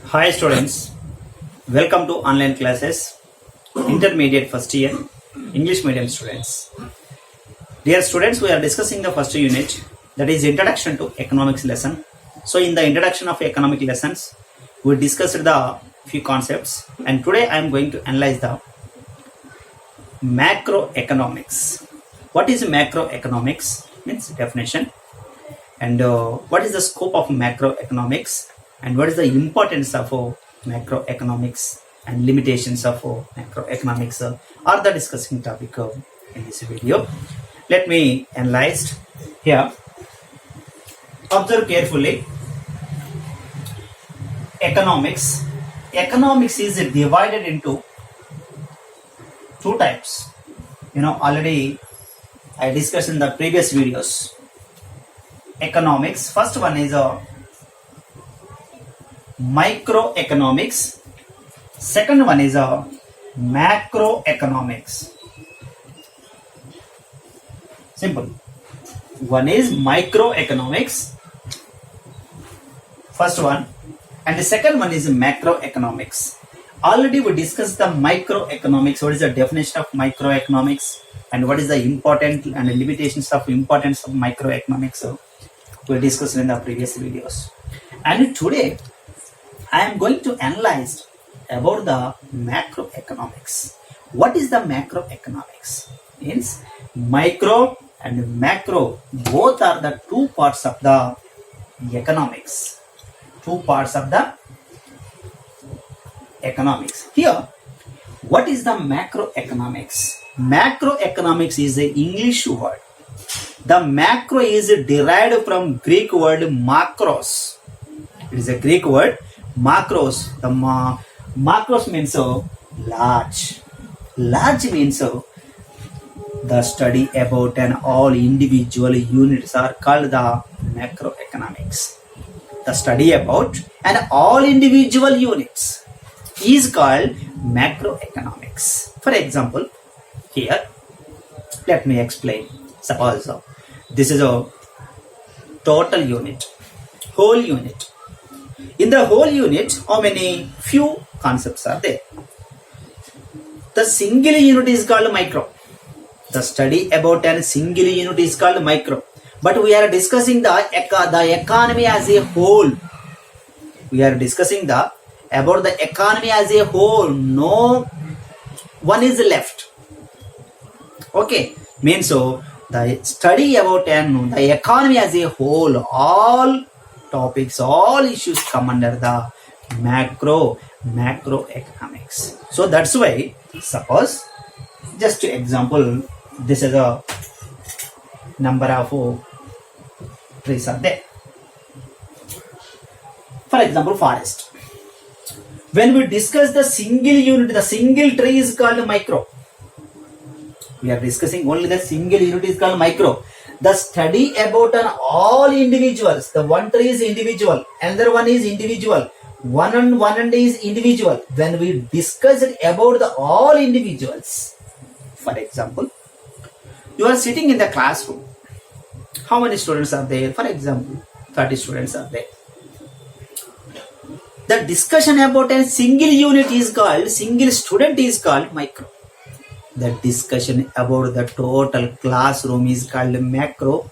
Hi students, welcome to online classes, intermediate first year, English medium students. Dear students, we are discussing the first unit, that is introduction to economics lesson. So in the introduction of economic lessons, we discussed the few concepts, and today I am going to analyze the macroeconomics. What is macroeconomics? Means definition. And what is the scope of macroeconomics, and what is the importance of macroeconomics and limitations of macroeconomics are the discussing topic in this video. Let me analyze here. Observe carefully. Economics is divided into two types. Already I discussed in the previous videos. Economics, first one is microeconomics, second one is macroeconomics. Simple. One is microeconomics, first one, and the second one is macroeconomics. Already we discussed the microeconomics. What is the definition of microeconomics and what is the important and the limitations of importance of microeconomics? We discussed in the previous videos. And today I am going to analyze about the macroeconomics. What is the macroeconomics? Means micro and macro both are the two parts of the economics. Two parts of the economics. Here, what is the macroeconomics? Macroeconomics is an English word. The macro is derived from Greek word makros. It is a Greek word makros. The makros means large. Large means the study about and all individual units are called the macroeconomics. The study about and all individual units is called macroeconomics. For example, here, let me explain. Suppose this is a total unit, whole unit. In the whole unit, how many few concepts are there? The single unit is called micro. The study about a single unit is called micro. But we are discussing the economy as a whole. We are discussing about the economy as a whole. No one is left. Okay, means so the study about the economy as a whole, all topics, all issues come under the macroeconomics. So that's why, suppose, just to example, this is a number of trees are there. For example, forest. When we discuss the single unit, the single tree is called micro. We are discussing only the single unit is called micro. The study about all individuals. The one tree is individual, another one is individual. One and is individual. When we discuss it about the all individuals, for example, you are sitting in the classroom. How many students are there? For example, 30 students are there. The discussion about a single unit is called, single student is called micro. The discussion about the total classroom is called macro.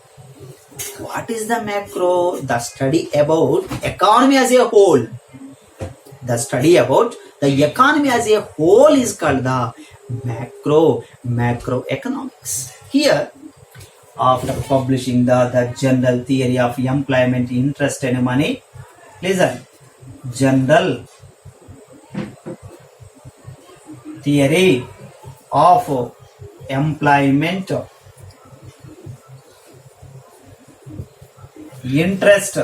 What is the macro? The study about economy as a whole. The study about the economy as a whole is called the macroeconomics. Here, after publishing the general theory of employment, interest and money, listen, general theory of employment, interest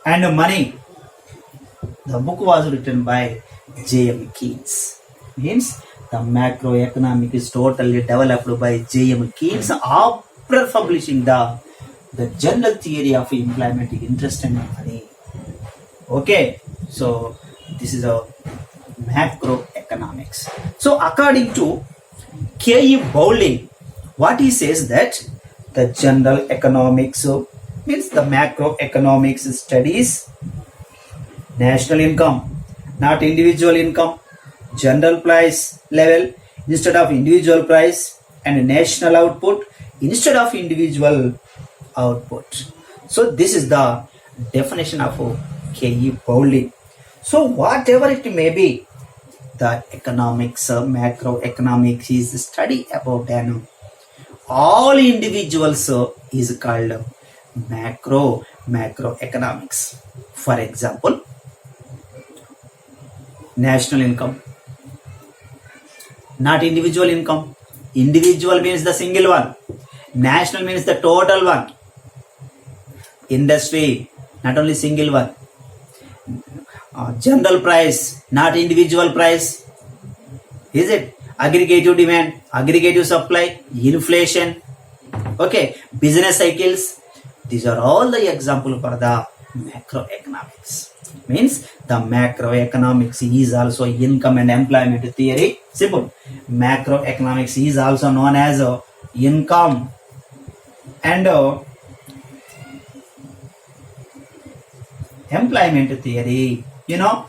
and money. The book was written by J.M. Keynes. Means the macroeconomic is totally developed by J.M. Keynes after publishing the general theory of employment, interest and money. Okay, so this is a macroeconomics. So according to K.E. Bowling, what he says that the general economics means the macroeconomics studies national income, not individual income, general price level instead of individual price, and national output instead of individual output. So this is the definition of K.E. Pauli. So whatever it may be, the economics, macroeconomics is the study about all individuals is called macroeconomics. For example, national income, not individual income. Individual means the single one. National means the total one. Industry, not only single one. General price, not individual price. Is it? Aggregative demand, aggregative supply, inflation. Okay, business cycles. These are all the examples for the macroeconomics. Means the macroeconomics is also income and employment theory. Simple. Macroeconomics is also known as income and employment theory. You know,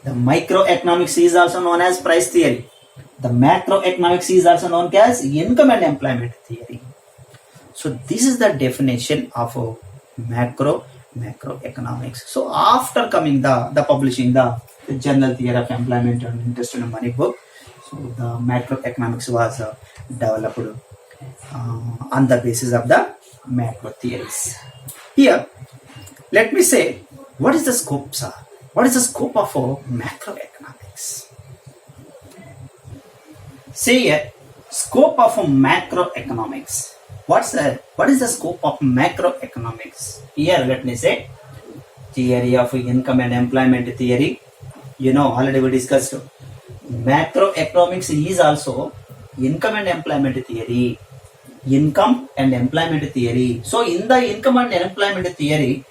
the microeconomics is also known as price theory. The macroeconomics is also known as income and employment theory. So this is the definition of macroeconomics. So after coming the publishing the general theory of employment and interest and money book, so the macroeconomics was developed on the basis of the macro theories. Here, let me say, what is the scope, sir? What is the scope of macroeconomics? See here, scope of macroeconomics. What is the scope of macroeconomics? Here, let me say, theory of income and employment theory. You know, already we discussed. Macroeconomics is also income and employment theory. Income and employment theory. So, in the income and employment theory,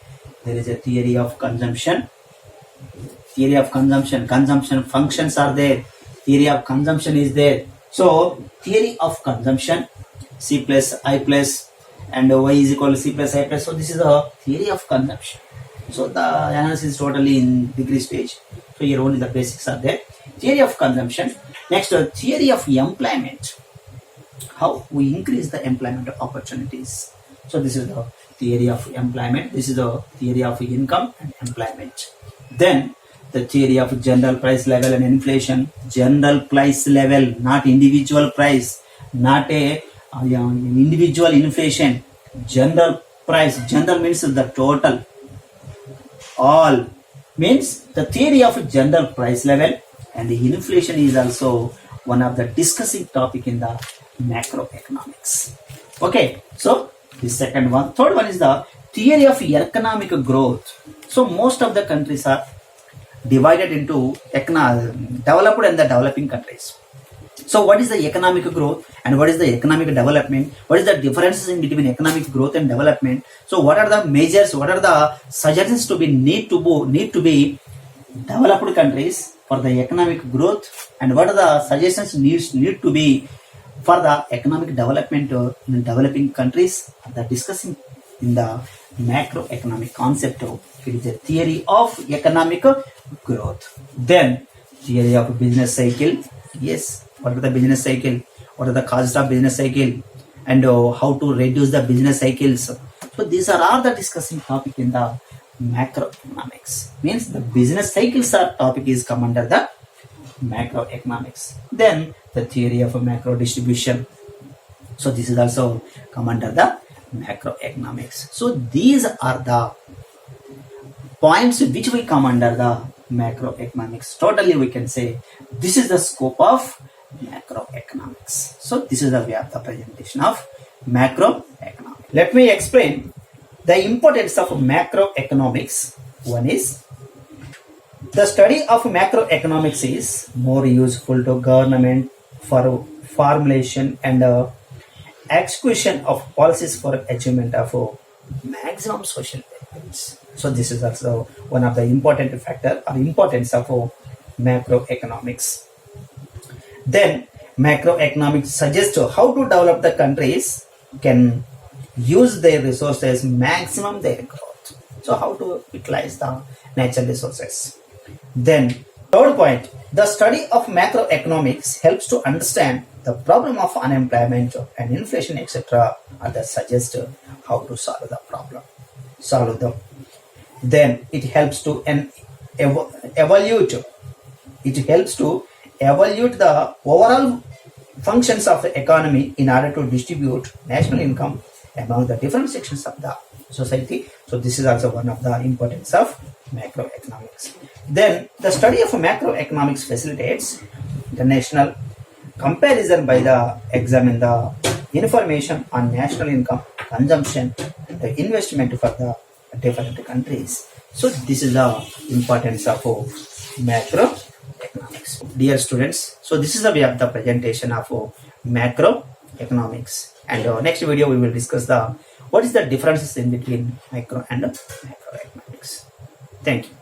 there is a theory of consumption. Theory of consumption. Consumption functions are there. Theory of consumption is there. So, theory of consumption, C plus I plus and Y is equal to C plus I plus. So, this is a theory of consumption. So, the analysis is totally in degree stage. So, here only the basics are there. Theory of consumption. Next, theory of employment. How we increase the employment opportunities. So, this is the theory of employment. This is the theory of income and employment. Then, the theory of general price level and inflation. General price level, not individual price, not a individual inflation. General price. General means the total. All means the theory of general price level, and the inflation is also one of the discussing topic in the macroeconomics. Okay, so the second one. Third one is the theory of economic growth. So most of the countries are divided into developed and the developing countries. So what is the economic growth and what is the economic development? What is the differences in between economic growth and development? So what are the measures? What are the suggestions to be need to be developed countries for the economic growth, and what are the suggestions need to be for the economic development in developing countries? They are discussing in the macroeconomic concept. It is a theory of economic growth. Then theory of business cycle. Yes, what are the business cycle? What are the causes of business cycle? And how to reduce the business cycles. So these are all the discussing topic in the macroeconomics. Means the business cycles are topic is come under the macroeconomics. Then the theory of a macro distribution. So this is also come under the macroeconomics. So these are the points which will come under the macroeconomics. Totally we can say this is the scope of macroeconomics. So this is the way of the presentation of macroeconomics. Let me explain the importance of macroeconomics. One is the study of macroeconomics is more useful to government for formulation and execution of policies for achievement of maximum social benefits. So this is also one of the important factor or importance of macroeconomics. Then macroeconomics suggests how to develop the countries can use their resources maximum their growth. So how to utilize the natural resources? Then third point, the study of macroeconomics helps to understand the problem of unemployment and inflation, etc., and that suggest how to solve the problem. Solve them. Then it helps to evaluate. It helps to evaluate the overall functions of the economy in order to distribute national income among the different sections of the society. So this is also one of the importance of macroeconomics. Then the study of macroeconomics facilitates the national comparison by the examine the information on national income, consumption, the investment for the different countries. So this is the importance of macroeconomics. Dear students, so this is the way of the presentation of macroeconomics. And next video we will discuss the what is the differences in between micro and macroeconomics. Thank you.